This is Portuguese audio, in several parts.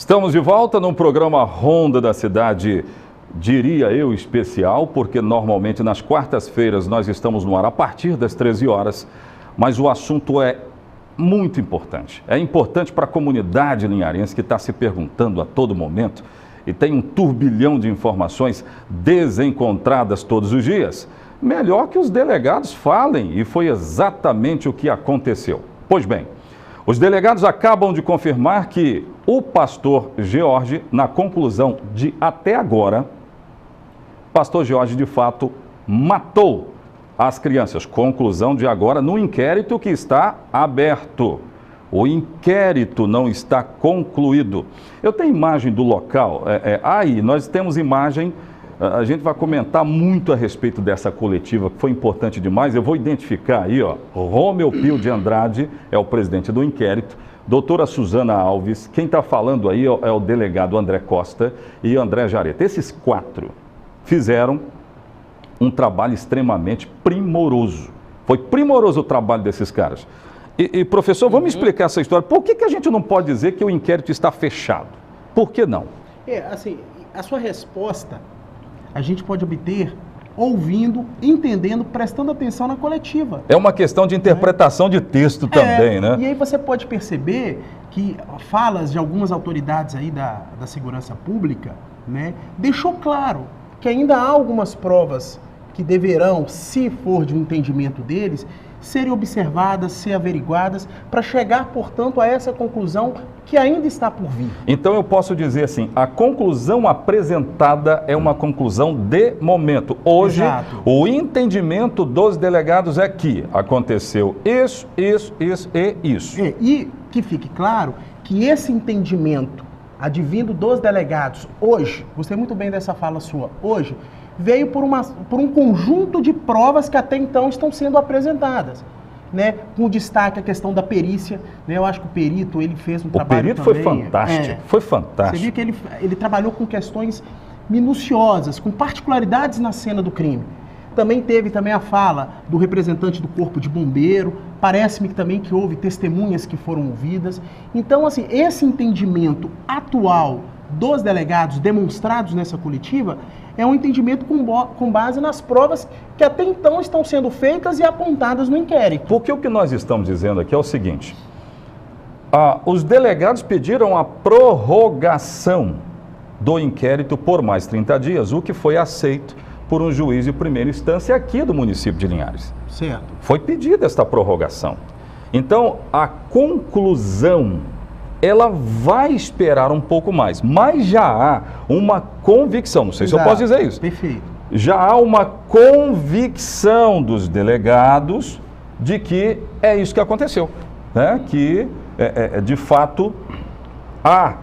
Estamos de volta num programa Ronda da Cidade, diria eu, especial, porque normalmente nas quartas-feiras nós estamos no ar a partir das 13 horas, mas o assunto é muito importante. É importante para a comunidade linharense que está se perguntando a todo momento e tem um turbilhão de informações desencontradas todos os dias. Melhor que os delegados falem, e foi exatamente o que aconteceu. Pois bem, os delegados acabam de confirmar que o pastor George, na conclusão de até agora, pastor George de fato matou as crianças. Conclusão de agora no inquérito que está aberto. O inquérito não está concluído. Eu tenho imagem do local. Aí nós temos imagem. A gente vai comentar muito a respeito dessa coletiva, que foi importante demais. Eu vou identificar aí, ó, Rômeu Pio de Andrade é o presidente do inquérito, doutora Suzana Alves, quem está falando aí é o delegado André Costa e André Jareta. Esses quatro fizeram um trabalho extremamente primoroso. Foi primoroso o trabalho desses caras. E professor, vamos explicar essa história. Por que a gente não pode dizer que o inquérito está fechado? Por que não? Assim, a sua resposta a gente pode obter ouvindo, entendendo, prestando atenção na coletiva. É uma questão de interpretação de texto também, né? E aí você pode perceber que falas de algumas autoridades aí da segurança pública, né, deixou claro que ainda há algumas provas que deverão, se for de um entendimento deles, serem observadas, ser averiguadas, para chegar, portanto, a essa conclusão que ainda está por vir. Então eu posso dizer assim, a conclusão apresentada é uma conclusão de momento. Hoje, exato, o entendimento dos delegados é que aconteceu isso e isso. E que fique claro que esse entendimento advindo dos delegados hoje, gostei muito bem dessa fala sua, hoje, veio por um conjunto de provas que até então estão sendo apresentadas, né? Com destaque a questão da perícia, né? Eu acho que o perito, ele fez um trabalho também... O perito foi fantástico, foi fantástico. Você viu que ele trabalhou com questões minuciosas, com particularidades na cena do crime. Também teve a fala do representante do Corpo de Bombeiro, parece-me também que houve testemunhas que foram ouvidas. Então, assim, esse entendimento atual dos delegados demonstrados nessa coletiva é um entendimento com base nas provas que até então estão sendo feitas e apontadas no inquérito. Porque o que nós estamos dizendo aqui é o seguinte, os delegados pediram a prorrogação do inquérito por mais 30 dias, o que foi aceito por um juiz de primeira instância aqui do município de Linhares. Certo. Foi pedida esta prorrogação. Então, a conclusão, ela vai esperar um pouco mais, mas já há uma convicção, não sei se eu posso dizer isso. Perfeito. Já há uma convicção dos delegados de que é isso que aconteceu, né? Que, de fato, há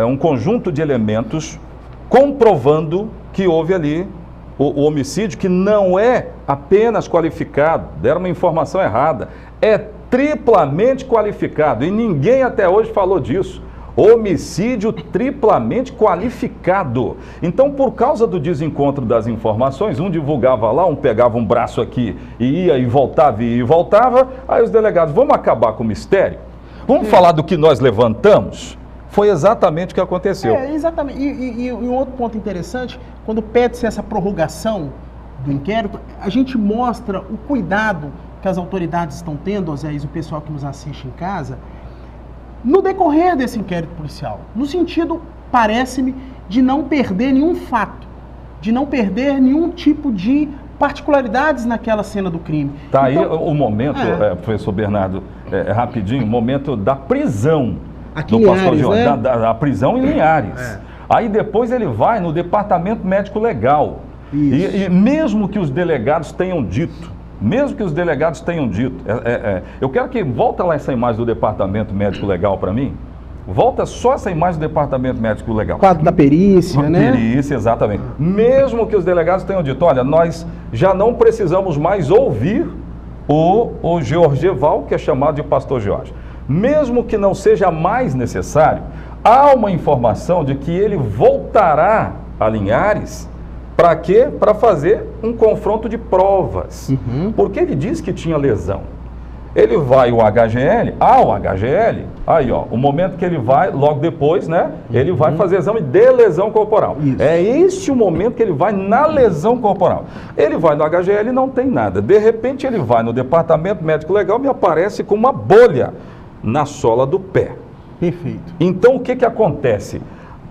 um conjunto de elementos comprovando que houve ali o homicídio, que não é apenas qualificado, deram uma informação errada, é triplamente qualificado, e ninguém até hoje falou disso. Homicídio triplamente qualificado. Então, por causa do desencontro das informações, um divulgava lá, um pegava um braço aqui e ia e voltava, aí os delegados, vamos acabar com o mistério? Vamos falar do que nós levantamos? Foi exatamente o que aconteceu. Exatamente. E um outro ponto interessante, quando pede-se essa prorrogação do inquérito, a gente mostra o cuidado que as autoridades estão tendo, Oséias, o pessoal que nos assiste em casa, no decorrer desse inquérito policial. No sentido, parece-me, de não perder nenhum fato, de não perder nenhum tipo de particularidades naquela cena do crime. Tá, então, aí o momento, professor Bernardo, rapidinho, o momento da prisão. Aqui do pastor Linhares, Jorge, né? da prisão em Linhares. Aí depois ele vai no departamento médico legal. E mesmo que os delegados tenham dito, eu quero que volta lá essa imagem do departamento médico legal para mim. Volta só essa imagem do departamento médico legal. Quadro da perícia, né? Perícia, exatamente. Mesmo que os delegados tenham dito, olha, nós já não precisamos mais ouvir o Georgeval, que é chamado de pastor Jorge. Mesmo que não seja mais necessário, há uma informação de que ele voltará a Linhares. Para quê? Para fazer um confronto de provas. Porque ele disse que tinha lesão. Ele vai o HGL, o HGL, aí ó, o momento que ele vai, logo depois, né, ele vai fazer exame de lesão corporal. Isso. É este o momento que ele vai na lesão corporal. Ele vai no HGL e não tem nada. De repente ele vai no departamento médico legal e me aparece com uma bolha na sola do pé. Perfeito. Então o que que acontece?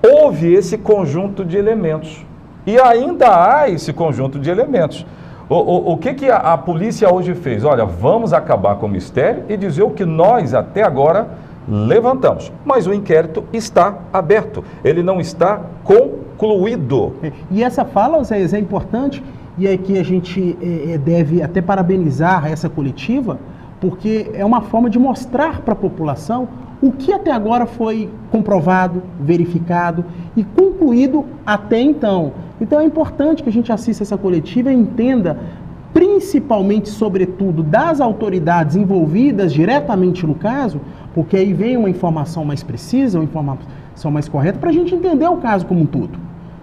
Houve esse conjunto de elementos. E ainda há esse conjunto de elementos. O que a polícia hoje fez? Olha, vamos acabar com o mistério e dizer o que nós até agora levantamos. Mas o inquérito está aberto, ele não está concluído. E essa fala, Zé, é importante, e é que a gente deve até parabenizar essa coletiva, porque é uma forma de mostrar para a população o que até agora foi comprovado, verificado e concluído até então. Então é importante que a gente assista essa coletiva e entenda, principalmente, sobretudo, das autoridades envolvidas diretamente no caso, porque aí vem uma informação mais precisa, uma informação mais correta, para a gente entender o caso como um todo.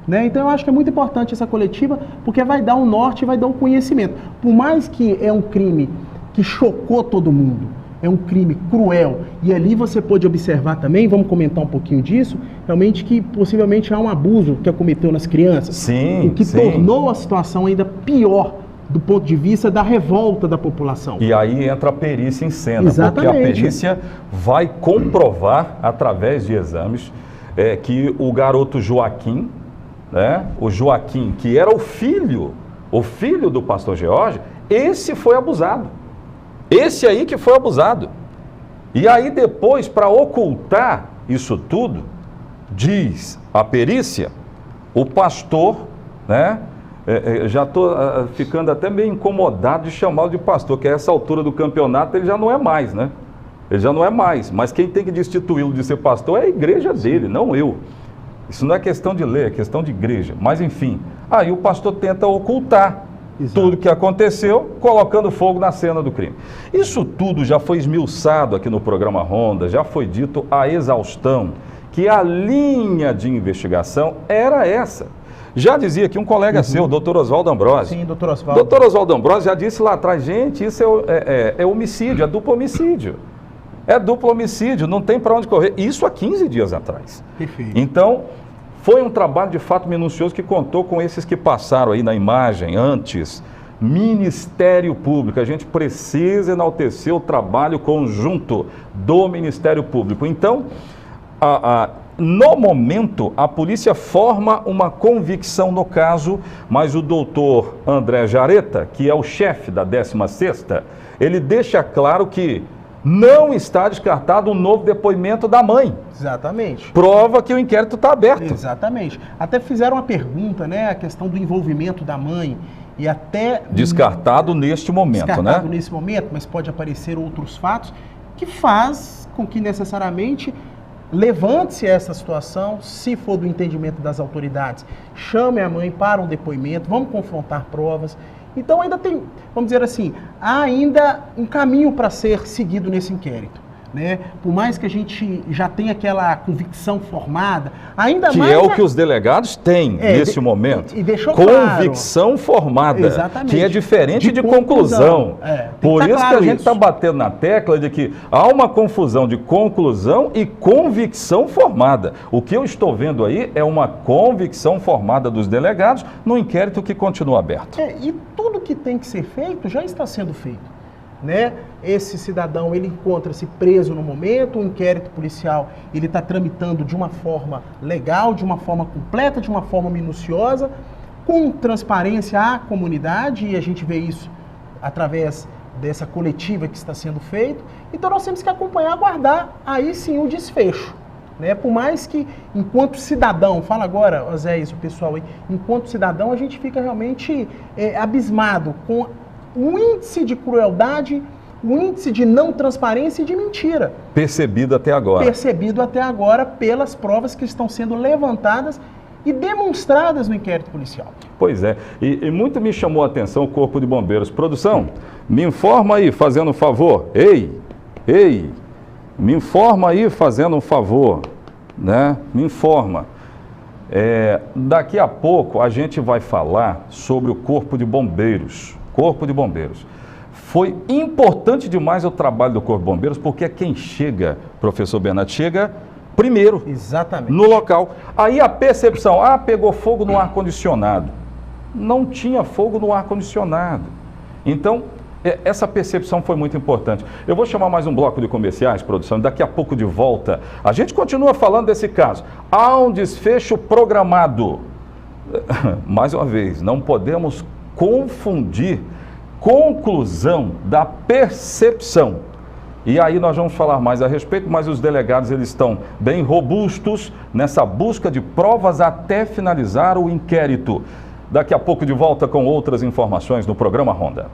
Né? Então eu acho que é muito importante essa coletiva, porque vai dar um norte, vai dar um conhecimento. Por mais que é um crime que chocou todo mundo, é um crime cruel, e ali você pode observar também, vamos comentar um pouquinho disso, realmente que possivelmente há um abuso que cometeu nas crianças, sim, o que tornou a situação ainda pior do ponto de vista da revolta da população. E aí entra a perícia em cena, Exatamente. Porque a perícia vai comprovar, através de exames, que o garoto Joaquim, né, o Joaquim, que era o filho do pastor George, esse foi abusado. Esse aí que foi abusado. E aí depois, para ocultar isso tudo, diz a perícia, o pastor, né? Já estou ficando até meio incomodado de chamá-lo de pastor, que a essa altura do campeonato ele já não é mais, né? Ele já não é mais. Mas quem tem que destituí-lo de ser pastor é a igreja dele, não eu. Isso não é questão de lei, é questão de igreja. Mas enfim, aí o pastor tenta ocultar tudo que aconteceu, colocando fogo na cena do crime. Isso tudo já foi esmiuçado aqui no programa Ronda, já foi dito a exaustão, que a linha de investigação era essa. Já dizia aqui um colega seu, o doutor Oswaldo Ambrosio. Sim, doutor Oswaldo. Doutor Oswaldo Ambrosio já disse lá atrás, gente, isso é homicídio, é duplo homicídio. É duplo homicídio, não tem para onde correr. Isso há 15 dias atrás. Perfeito. Então, foi um trabalho de fato minucioso que contou com esses que passaram aí na imagem antes. Ministério Público, a gente precisa enaltecer o trabalho conjunto do Ministério Público. Então, no momento, a polícia forma uma convicção no caso, mas o doutor André Jareta, que é o chefe da 16ª, ele deixa claro que não está descartado um novo depoimento da mãe. Exatamente. Prova que o inquérito está aberto. Exatamente. Até fizeram uma pergunta, né? A questão do envolvimento da mãe e até... Descartado neste momento, descartado né? nesse momento, mas pode aparecer outros fatos que faz com que necessariamente levante-se essa situação, se for do entendimento das autoridades, chame a mãe para um depoimento, vamos confrontar provas. Então ainda tem, vamos dizer assim, há ainda um caminho para ser seguido nesse inquérito, né? Por mais que a gente já tenha aquela convicção formada, ainda que mais... Que é o que os delegados têm nesse momento. E deixou convicção claro, formada, exatamente, que é diferente de conclusão. Por isso que a gente está batendo na tecla de que há uma confusão de conclusão e convicção formada. O que eu estou vendo aí é uma convicção formada dos delegados no inquérito que continua aberto. E tudo que tem que ser feito já está sendo feito. Né? Esse cidadão, ele encontra-se preso no momento, o inquérito policial, ele está tramitando de uma forma legal, de uma forma completa, de uma forma minuciosa, com transparência à comunidade, e a gente vê isso através dessa coletiva que está sendo feita. Então nós temos que acompanhar, aguardar aí sim o desfecho. Né? Por mais que, enquanto cidadão, fala agora, Oséias, o pessoal aí, enquanto cidadão a gente fica realmente abismado com o índice de crueldade, o índice de não transparência e de mentira. Percebido até agora. Percebido até agora pelas provas que estão sendo levantadas e demonstradas no inquérito policial. Pois é, e muito me chamou a atenção o Corpo de Bombeiros. Produção, me informa aí, fazendo um favor. Ei, me informa aí, fazendo um favor, né? Me informa. Daqui a pouco a gente vai falar sobre o Corpo de Bombeiros. Corpo de Bombeiros. Foi importante demais o trabalho do Corpo de Bombeiros, porque é quem chega, professor Bernardo, chega primeiro. Exatamente. No local. Aí a percepção, pegou fogo no ar-condicionado. Não tinha fogo no ar-condicionado. Então, essa percepção foi muito importante. Eu vou chamar mais um bloco de comerciais, produção, e daqui a pouco de volta. A gente continua falando desse caso. Há um desfecho programado. Mais uma vez, não podemos confundir conclusão da percepção. E aí nós vamos falar mais a respeito, mas os delegados eles estão bem robustos nessa busca de provas até finalizar o inquérito. Daqui a pouco de volta com outras informações no programa Ronda.